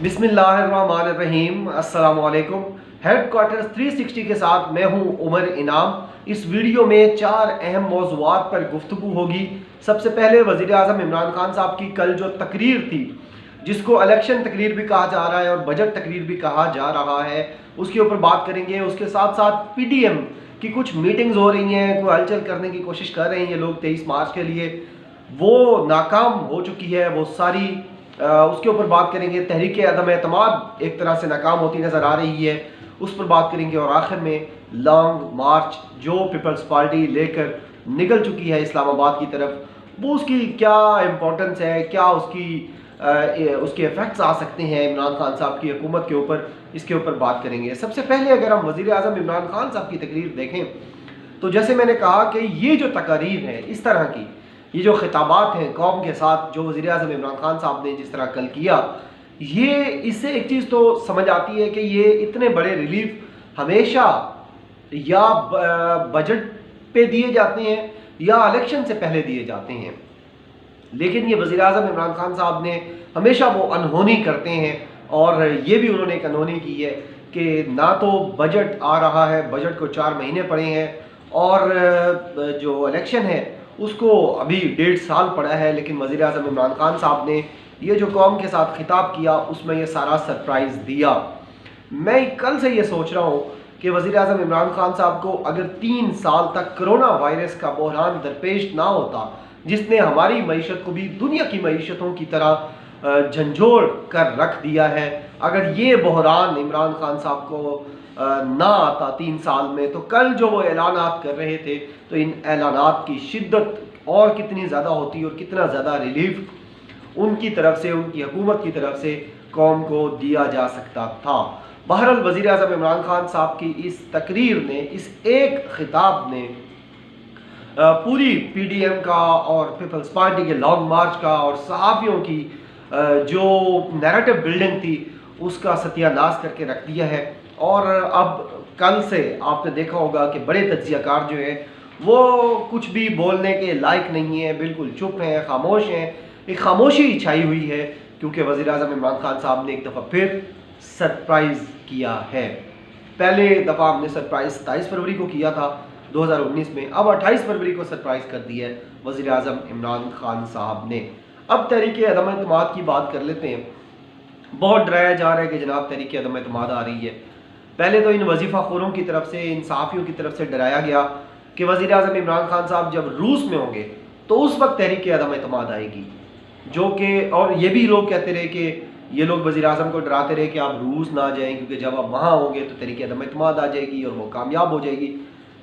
बिस्मिल्लाहिर्रहमानिर्रहीम अस्सलाम वालेकुम। हेडक्वार्टर्स 360 के साथ मैं हूं उमर इनाम। इस वीडियो में 4 अहम मौज़ूआत पर गुफ्तगू होगी। सबसे पहले वज़ीर आज़म इमरान खान साहब की कल जो तकरीर थी, जिसको इलेक्शन तकरीर भी कहा जा रहा है और बजट तकरीर भी कहा जा रहा है, उसके ऊपर बात करेंगे। उसके साथ साथ पीडीएम की कुछ मीटिंग्स हो रही हैं, कोई हलचल करने की कोशिश कर रहे हैं ये लोग 23 मार्च के लिए, वो नाकाम हो चुकी है वो सारी। उसके ऊपर बात करेंगे। तहरीक अदम एतमाद एक तरह से नाकाम होती नज़र आ रही है, उस पर बात करेंगे। और आखिर में लॉन्ग मार्च जो पीपल्स पार्टी लेकर निकल चुकी है इस्लामाबाद की तरफ, वो उसकी क्या इम्पोर्टेंस है, क्या उसके इफ़ेक्ट्स आ सकते हैं इमरान खान साहब की हुकूमत के ऊपर, इसके ऊपर बात करेंगे। सबसे पहले अगर हम वज़ीर आज़म इमरान खान साहब की तकरीर देखें तो जैसे मैंने कहा कि ये जो तकारीर है इस तरह की, ये जो खिताबात हैं कौम के साथ, जो वज़ीर आज़म इमरान खान साहब ने जिस तरह कल किया, ये इससे एक चीज़ तो समझ आती है कि ये इतने बड़े रिलीफ हमेशा या बजट पे दिए जाते हैं या इलेक्शन से पहले दिए जाते हैं, लेकिन ये वज़ीर आज़म इमरान खान साहब ने हमेशा वो अनहोनी करते हैं। और ये भी उन्होंने एक अनहोनी की है कि ना तो बजट आ रहा है, बजट को 4 महीने पड़े हैं, और जो इलेक्शन है उसको अभी 1.5 साल पड़ा है, लेकिन वज़ीर आज़म इमरान खान साहब ने ये जो कौम के साथ खिताब किया उसमें ये सारा सरप्राइज़ दिया। मैं कल से ये सोच रहा हूँ कि वज़ीर आज़म इमरान खान साहब को अगर 3 साल तक कोरोना वायरस का बहरान दरपेश ना होता, जिसने हमारी मईशत को भी दुनिया की मईशतों की तरह झंझोड़ कर रख दिया है, अगर ये बहरान इमरान खान साहब को ना आता 3 साल में, तो कल जो वो ऐलानात कर रहे थे, तो इन ऐलानात की शिद्दत और कितनी ज़्यादा होती और कितना ज़्यादा रिलीफ उनकी तरफ से, उनकी हुकूमत की तरफ से कौम को दिया जा सकता था। बहरहाल वज़ीर आज़म इमरान खान साहब की इस तकरीर ने, इस एक खिताब ने पूरी पीडीएम का और पीपल्स पार्टी के लॉन्ग मार्च का और सहाफ़ियों की जो नैरेटिव बिल्डिंग थी उसका सत्यानाश करके रख दिया है। और अब कल से आपने देखा होगा कि बड़े तज्ज़ियाकार जो हैं वो कुछ भी बोलने के लायक नहीं है, बिल्कुल चुप हैं, खामोश हैं। एक खामोशी छाई हुई है क्योंकि वज़ीर आज़म इमरान खान साहब ने एक दफ़ा फिर सरप्राइज़ किया है। पहले दफ़ा हमने सरप्राइज़ 27 फरवरी को किया था 2019 में, अब 28 फरवरी को सरप्राइज़ कर दिया है वज़ीर आज़म इमरान खान साहब ने। अब तहरीक अदम एतमाद की बात कर लेते हैं। बहुत डराया जा रहा है कि जनाब तहरीक अदम एतमाद आ रही है। पहले तो इन वजीफ़ा खोरों की तरफ से, इन सहाफ़ियों की तरफ से डराया गया कि वज़ीर आज़म इमरान खान साहब जब रूस में होंगे तो उस वक्त तहरीक अदम एतमाद आएगी, जो कि, और ये भी लोग कहते रहे कि ये लोग वज़ीर आज़म को डराते रहे कि आप रूस ना जाएँ क्योंकि जब आप वहाँ होंगे तो तहरीक अदम एतमाद आ जाएगी और वो कामयाब हो जाएगी।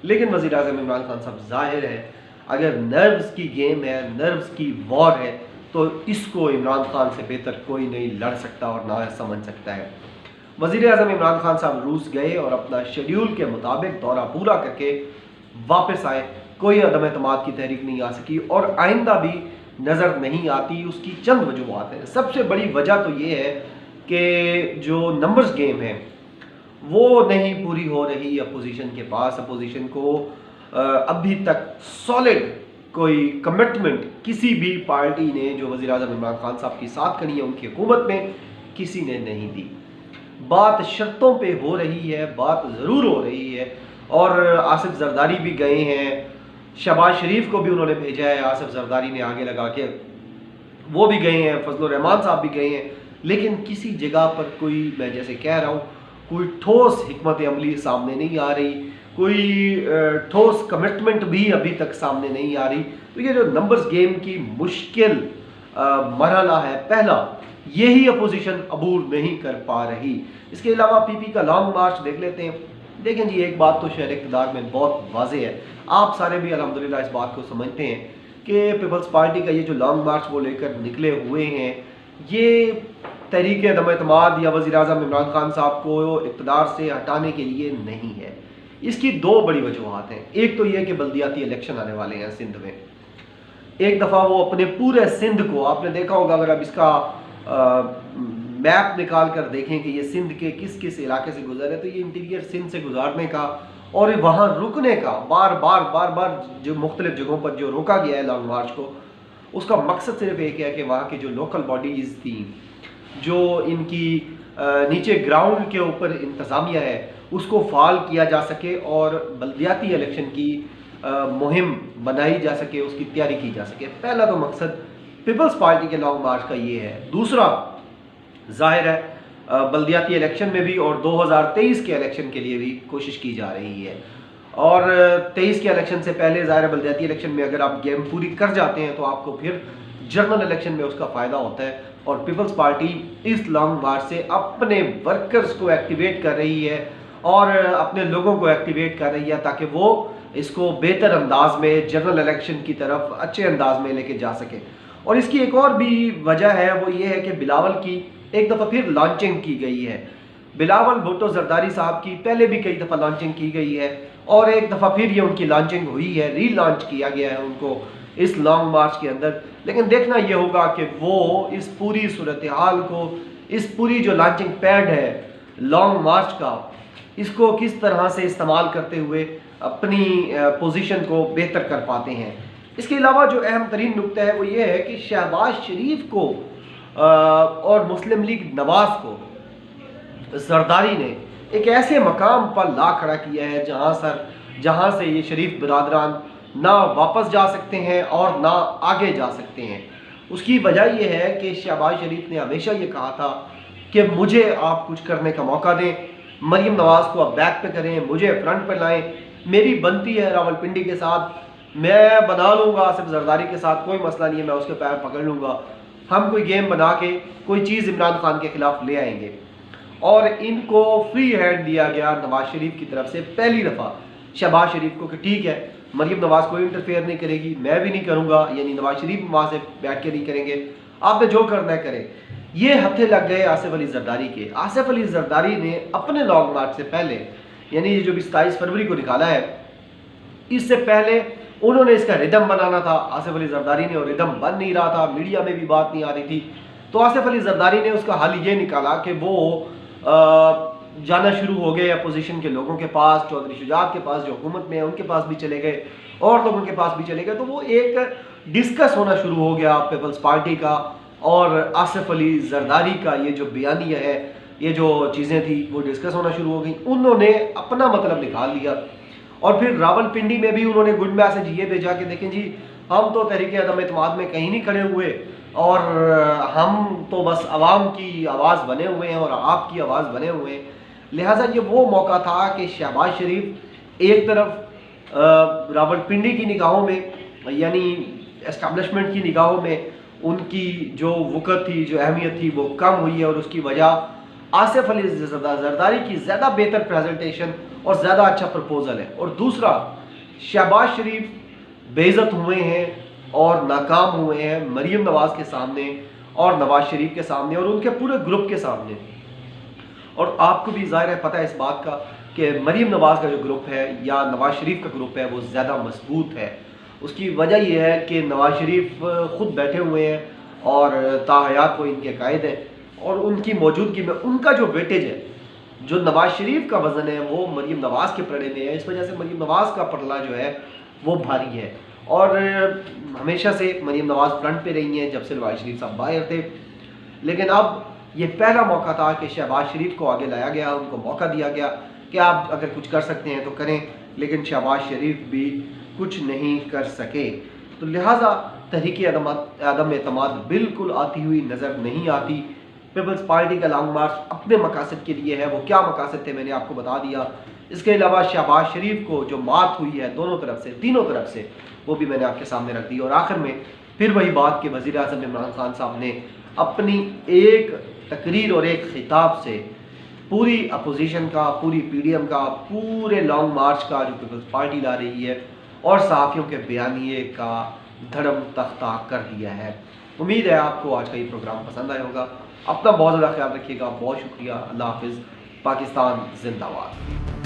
लेकिन वज़ीर आज़म इमरान खान साहब, ज़ाहिर है अगर नर्व्स की गेम है, नर्व्स की वॉर है, तो इसको इमरान खान से बेहतर कोई नहीं लड़ सकता और ना समझ सकता है। वज़ीर आज़म इमरान खान साहब रूस गए और अपना शेड्यूल के मुताबिक दौरा पूरा करके वापस आए। कोई अदम एतमाद की तहरीक नहीं आ सकी और आइंदा भी नज़र नहीं आती। उसकी चंद वजूहात हैं। सबसे बड़ी वजह तो ये है कि जो नंबर्स गेम है वो नहीं पूरी हो रही अपोजिशन के पास। अपोजिशन को अभी तक सॉलिड कोई कमिटमेंट किसी भी पार्टी ने, जो वज़ीर आज़म इमरान खान साहब की साथ खड़ी है उनकी हुकूमत में, किसी ने नहीं दी। बात शर्तों पे हो रही है, बात ज़रूर हो रही है। और आसिफ जरदारी भी गए हैं, शहबाज शरीफ को भी उन्होंने भेजा है, आसिफ जरदारी ने आगे लगा के वो भी गए हैं, फजलुर रहमान साहब भी गए हैं, लेकिन किसी जगह पर कोई, मैं जैसे कह रहा हूँ, कोई ठोस हिकमत अमली सामने नहीं आ रही, कोई ठोस कमिटमेंट भी अभी तक सामने नहीं आ रही। तो ये जो नंबर्स गेम की मुश्किल मरहला है पहला, यही अपोजिशन अबूर नहीं कर पा रही। इसके अलावा पीपी का लॉन्ग मार्च देख लेते हैं। देखें जी, एक बात तो शहर इक़्तिदार में बहुत वाज़ेह है, आप सारे भी अल्हम्दुलिल्लाह इस बात को समझते हैं कि पीपल्स पार्टी का ये जो लॉन्ग मार्च वो लेकर निकले हुए हैं, ये तहरीक अदम एतमाद या वज़ीर आज़म इमरान खान साहब को इक़्तिदार से हटाने के लिए नहीं है। इसकी 2 बड़ी वजूहात हैं। एक तो ये कि बल्दियाती इलेक्शन आने वाले हैं सिंध में। एक दफ़ा वो अपने पूरे सिंध को, आपने देखा होगा, अगर अब इसका मैप निकाल कर देखें कि ये सिंध के किस किस इलाके से गुजरे, तो ये इंटीरियर सिंध से गुजारने का और वहाँ रुकने का, बार बार जो मुख्तलिफ जगहों पर जो रोका गया है लॉन्ग मार्च को, उसका मकसद सिर्फ एक है कि वहाँ की जो लोकल बॉडीज़ थी, जो इनकी नीचे ग्राउंड के ऊपर इंतज़ामिया है उसको फाल किया जा सके और बल्दियाती इलेक्शन की मुहिम बनाई जा सके, उसकी तैयारी की जा सके। पहला तो मकसद पीपल्स पार्टी के लॉन्ग मार्च का ये है। दूसरा, जाहिर है बल्दियाती इलेक्शन में भी और 2023 के इलेक्शन के लिए भी कोशिश की जा रही है। और 23 के इलेक्शन से पहले ज़ाहिर है बल्दियाती इलेक्शन में अगर आप गेम पूरी कर जाते हैं तो आपको फिर जनरल इलेक्शन में उसका फ़ायदा होता है। और पीपल्स पार्टी इस लॉन्ग मार्च से अपने वर्कर्स को एक्टिवेट कर रही है और अपने लोगों को एक्टिवेट कर रही है ताकि वो इसको बेहतर अंदाज में जनरल इलेक्शन की तरफ अच्छे अंदाज में लेके जा सके। और इसकी एक और भी वजह है, वो ये है कि बिलावल की एक दफ़ा फिर लॉन्चिंग की गई है। बिलावल भुट्टो जरदारी साहब की पहले भी कई दफ़ा लॉन्चिंग की गई है और एक दफ़ा फिर ये उनकी लॉन्चिंग हुई है, री लॉन्च किया गया है उनको इस लॉन्ग मार्च के अंदर। लेकिन देखना ये होगा कि वो इस पूरी सूरत हाल को, इस पूरी जो लॉन्चिंग पैड है लॉन्ग मार्च का, इसको किस तरह से इस्तेमाल करते हुए अपनी पोजीशन को बेहतर कर पाते हैं। इसके अलावा जो अहम तरीन नुक्ता है वो ये है कि शहबाज शरीफ को और मुस्लिम लीग नवाज को जरदारी ने एक ऐसे मकाम पर ला खड़ा किया है जहाँ से ये शरीफ बिरादरान ना वापस जा सकते हैं और ना आगे जा सकते हैं। उसकी वजह यह है कि शहबाज शरीफ ने हमेशा ये कहा था कि मुझे आप कुछ करने का मौका दें, मरीम नवाज़ को आप बैक पे करें, मुझे फ्रंट पर लाएं, मेरी बनती है रावलपिंडी के साथ, मैं बना लूँगा आसिफ जरदारी के साथ, कोई मसला नहीं है, मैं उसके पैर पकड़ लूँगा, हम कोई गेम बना के कोई चीज़ इमरान खान के खिलाफ ले आएंगे। और इनको फ्री हैंड दिया गया नवाज शरीफ की तरफ से पहली दफ़ा शहबाज शरीफ को कि ठीक है मरीम नवाज़ कोई इंटरफेयर नहीं करेगी, मैं भी नहीं करूँगा, यानी नवाज शरीफ वहाँ से बैठ के नहीं करेंगे, आपने जो करना है करें। ये हत्थे लग गए आसिफ अली जरदारी के। आसिफ अली जरदारी ने अपने लॉन्ग मार्च से पहले, यानी ये जो 27 फरवरी को निकाला है, इससे पहले उन्होंने इसका रिदम बनाना था आसिफ अली जरदारी ने, और रिदम बन नहीं रहा था, मीडिया में भी बात नहीं आ रही थी। तो आसिफ अली जरदारी ने उसका हल ये निकाला कि वो जाना शुरू हो गए अपोजिशन के लोगों के पास, चौधरी शुजात के पास जो हुकूमत में है उनके पास भी चले गए और लोगों के पास भी चले गए। तो वो एक डिस्कस होना शुरू हो गया पीपल्स पार्टी का और आसिफ अली जरदारी का। ये जो बयानिया है, ये जो चीज़ें थी वो डिस्कस होना शुरू हो गई। उन्होंने अपना मतलब निकाल लिया और फिर रावलपिंडी में भी उन्होंने गुड मैसेज ये भेजा कि देखें जी, हम तो तहरीक अदम एतमाद में कहीं नहीं खड़े हुए और हम तो बस आवाम की आवाज़ बने हुए हैं और आपकी आवाज़ बने हुए हैं। लिहाजा ये वो मौका था कि शहबाज शरीफ एक तरफ रावलपिंडी की निगाहों में, यानी एस्टेब्लिशमेंट की निगाहों में उनकी जो वक़्त थी, जो अहमियत थी वो कम हुई है और उसकी वजह आसिफ अली जरदारी की ज़्यादा बेहतर प्रेजेंटेशन और ज़्यादा अच्छा प्रपोजल है। और दूसरा, शहबाज शरीफ बेइज्जत हुए हैं और नाकाम हुए हैं मरीम नवाज़ के सामने और नवाज शरीफ के सामने और उनके पूरे ग्रुप के सामने। और आपको भी ज़ाहिर है पता है इस बात का कि मरीम नवाज़ का जो ग्रुप है या नवाज शरीफ का ग्रुप है वो ज़्यादा मजबूत है। उसकी वजह यह है कि नवाज शरीफ ख़ुद बैठे हुए हैं और ताहयात वो इनके कायद हैं और उनकी मौजूदगी में उनका जो वेटेज है, जो नवाज शरीफ का वज़न है वो मरीम नवाज़ के पलड़े में है। इस वजह से मरीम नवाज़ का पलड़ा जो है वो भारी है और हमेशा से मरीम नवाज़ फ्रंट पे रही हैं जब से नवाज शरीफ साहब बाहर थे। लेकिन अब ये पहला मौका था कि शहबाज शरीफ को आगे लाया गया, उनको मौका दिया गया कि आप अगर कुछ कर सकते हैं तो करें, लेकिन शहबाज शरीफ भी कुछ नहीं कर सके। तो लिहाजा तहरीक अदम एतमाद बिल्कुल आती हुई नज़र नहीं आती। पीपल्स पार्टी का लॉन्ग मार्च अपने मकासद के लिए है, वो क्या मकासद थे मैंने आपको बता दिया। इसके अलावा शहबाज शरीफ को जो मात हुई है दोनों तरफ से, तीनों तरफ से, वो भी मैंने आपके सामने रख दी। और आखिर में फिर वही बात कि वज़ीर आज़म इमरान खान साहब ने अपनी एक तकरीर और एक खिताब से पूरी अपोजिशन का, पूरी पीडीएम का, पूरे लॉन्ग मार्च का जो पीपल्स पार्टी ला रही है और सहाफ़ियों के बयानिए का धर्म तख्ता कर दिया है। उम्मीद है आपको आज का ये प्रोग्राम पसंद आया होगा। अपना बहुत ज़्यादा ख्याल रखिएगा। बहुत शुक्रिया। अल्लाह हाफिज़। पाकिस्तान जिंदाबाद।